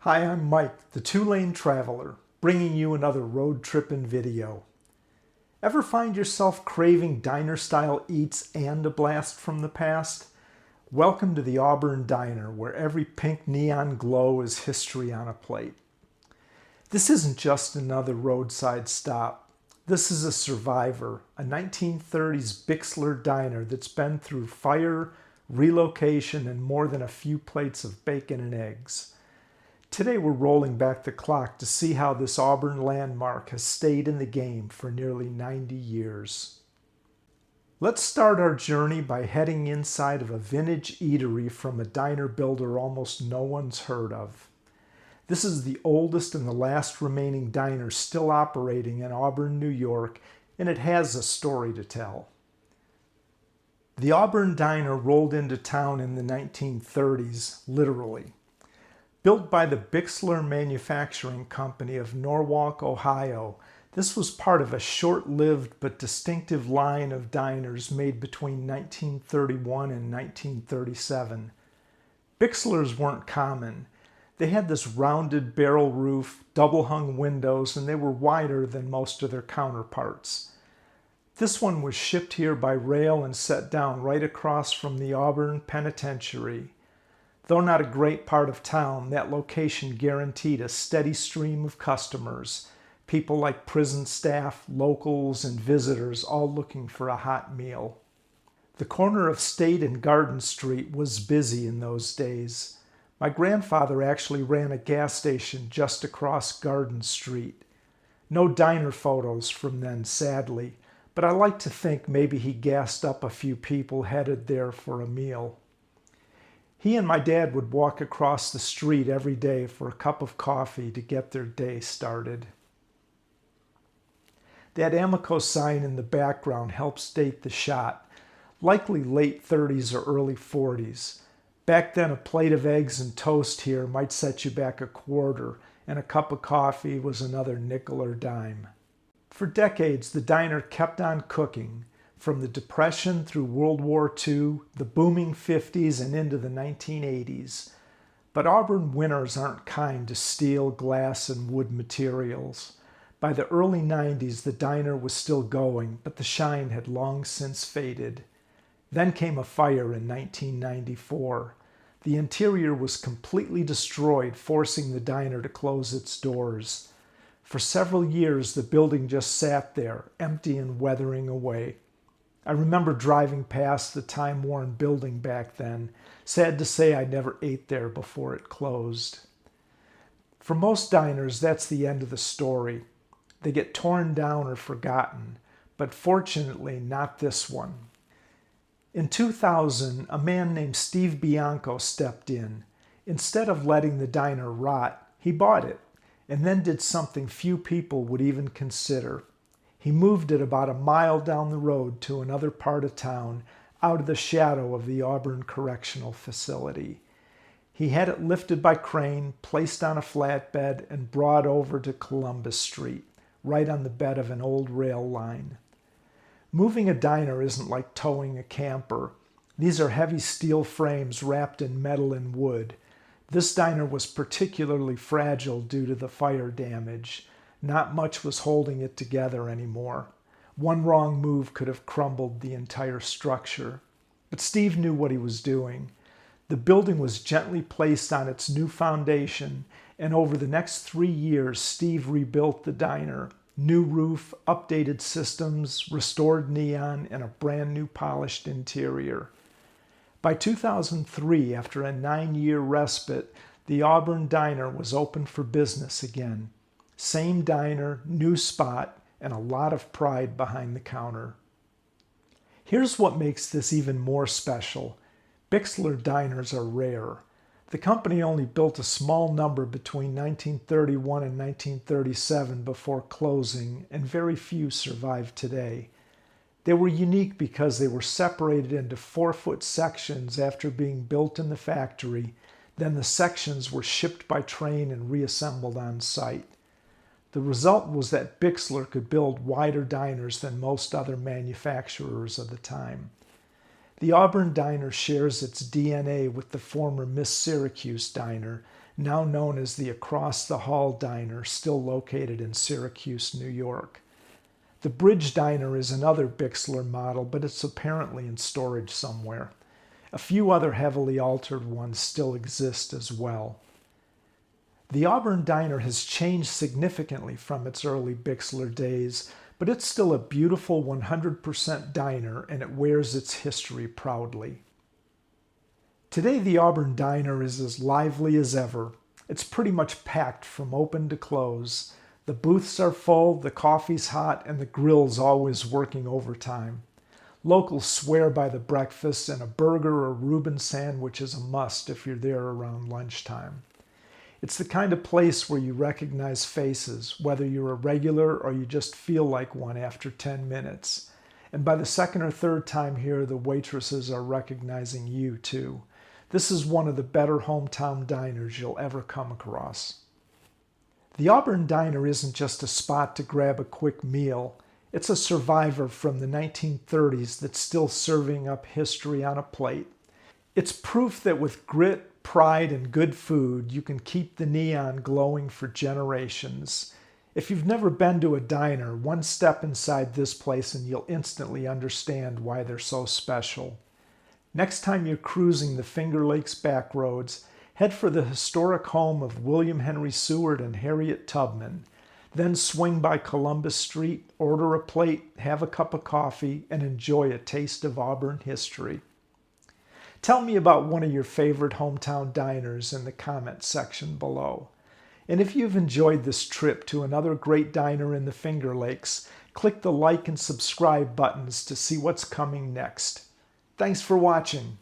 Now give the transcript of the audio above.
Hi, I'm Mike, the two-lane traveler, bringing you another road trippin' video. Ever find yourself craving diner-style eats and a blast from the past? Welcome to the Auburn Diner, where every pink neon glow is history on a plate. This isn't just another roadside stop. This is a survivor, a 1930s Bixler Diner that's been through fire, relocation, and more than a few plates of bacon and eggs. Today we're rolling back the clock to see how this Auburn landmark has stayed in the game for nearly 90 years. Let's start our journey by heading inside of a vintage eatery from a diner builder almost no one's heard of. This is the oldest and the last remaining diner still operating in Auburn, New York, and it has a story to tell. The Auburn Diner rolled into town in the 1930s, literally. Built by the Bixler Manufacturing Company of Norwalk, Ohio, this was part of a short-lived but distinctive line of diners made between 1931 and 1937. Bixlers weren't common. They had this rounded barrel roof, double-hung windows, and they were wider than most of their counterparts. This one was shipped here by rail and set down right across from the Auburn Penitentiary. Though not a great part of town, that location guaranteed a steady stream of customers, people like prison staff, locals, and visitors all looking for a hot meal. The corner of State and Garden Street was busy in those days. My grandfather actually ran a gas station just across Garden Street. No diner photos from then, sadly, but I like to think maybe he gassed up a few people headed there for a meal. He and my dad would walk across the street every day for a cup of coffee to get their day started. That Amico sign in the background helps date the shot, likely late 30s or early 40s. Back then, a plate of eggs and toast here might set you back a quarter, and a cup of coffee was another nickel or dime. For decades, the diner kept on cooking. From the Depression through World War II, the booming 50s, and into the 1980s. But Auburn winters aren't kind to steel, glass, and wood materials. By the early 90s, the diner was still going, but the shine had long since faded. Then came a fire in 1994. The interior was completely destroyed, forcing the diner to close its doors. For several years, the building just sat there, empty and weathering away. I remember driving past the time-worn building back then. Sad to say I never ate there before it closed. For most diners, that's the end of the story. They get torn down or forgotten, but fortunately not this one. In 2000, a man named Steve Bianco stepped in. Instead of letting the diner rot, he bought it, and then did something few people would even consider. He moved it about a mile down the road to another part of town, out of the shadow of the Auburn Correctional Facility. He had it lifted by crane, placed on a flatbed, and brought over to Columbus Street, right on the bed of an old rail line. Moving a diner isn't like towing a camper. These are heavy steel frames wrapped in metal and wood. This diner was particularly fragile due to the fire damage. Not much was holding it together anymore. One wrong move could have crumbled the entire structure. But Steve knew what he was doing. The building was gently placed on its new foundation, and over the next 3 years, Steve rebuilt the diner. New roof, updated systems, restored neon, and a brand new polished interior. By 2003, after a 9-year respite, the Auburn Diner was open for business again. Same diner, new spot, and a lot of pride behind the counter. Here's what makes this even more special. Bixler diners are rare. The company only built a small number between 1931 and 1937 before closing, and very few survive today. They were unique because they were separated into 4-foot sections after being built in the factory. Then the sections were shipped by train and reassembled on site. The result was that Bixler could build wider diners than most other manufacturers of the time. The Auburn Diner shares its DNA with the former Miss Syracuse Diner, now known as the Across the Hall Diner, still located in Syracuse, New York. The Bridge Diner is another Bixler model, but it's apparently in storage somewhere. A few other heavily altered ones still exist as well. The Auburn Diner has changed significantly from its early Bixler days, but it's still a beautiful 100% diner, and it wears its history proudly. Today, the Auburn Diner is as lively as ever. It's pretty much packed from open to close. The booths are full, the coffee's hot, and the grill's always working overtime. Locals swear by the breakfast, and a burger or Reuben sandwich is a must if you're there around lunchtime. It's the kind of place where you recognize faces, whether you're a regular or you just feel like one after 10 minutes. And by the second or third time here, the waitresses are recognizing you too. This is one of the better hometown diners you'll ever come across. The Auburn Diner isn't just a spot to grab a quick meal. It's a survivor from the 1930s that's still serving up history on a plate. It's proof that with grit, pride, and good food, you can keep the neon glowing for generations. If you've never been to a diner, one step inside this place and you'll instantly understand why they're so special. Next time you're cruising the Finger Lakes back roads, head for the historic home of William Henry Seward and Harriet Tubman. Then swing by Columbus Street, order a plate, have a cup of coffee, and enjoy a taste of Auburn history. Tell me about one of your favorite hometown diners in the comments section below. And if you've enjoyed this trip to another great diner in the Finger Lakes, click the like and subscribe buttons to see what's coming next. Thanks for watching.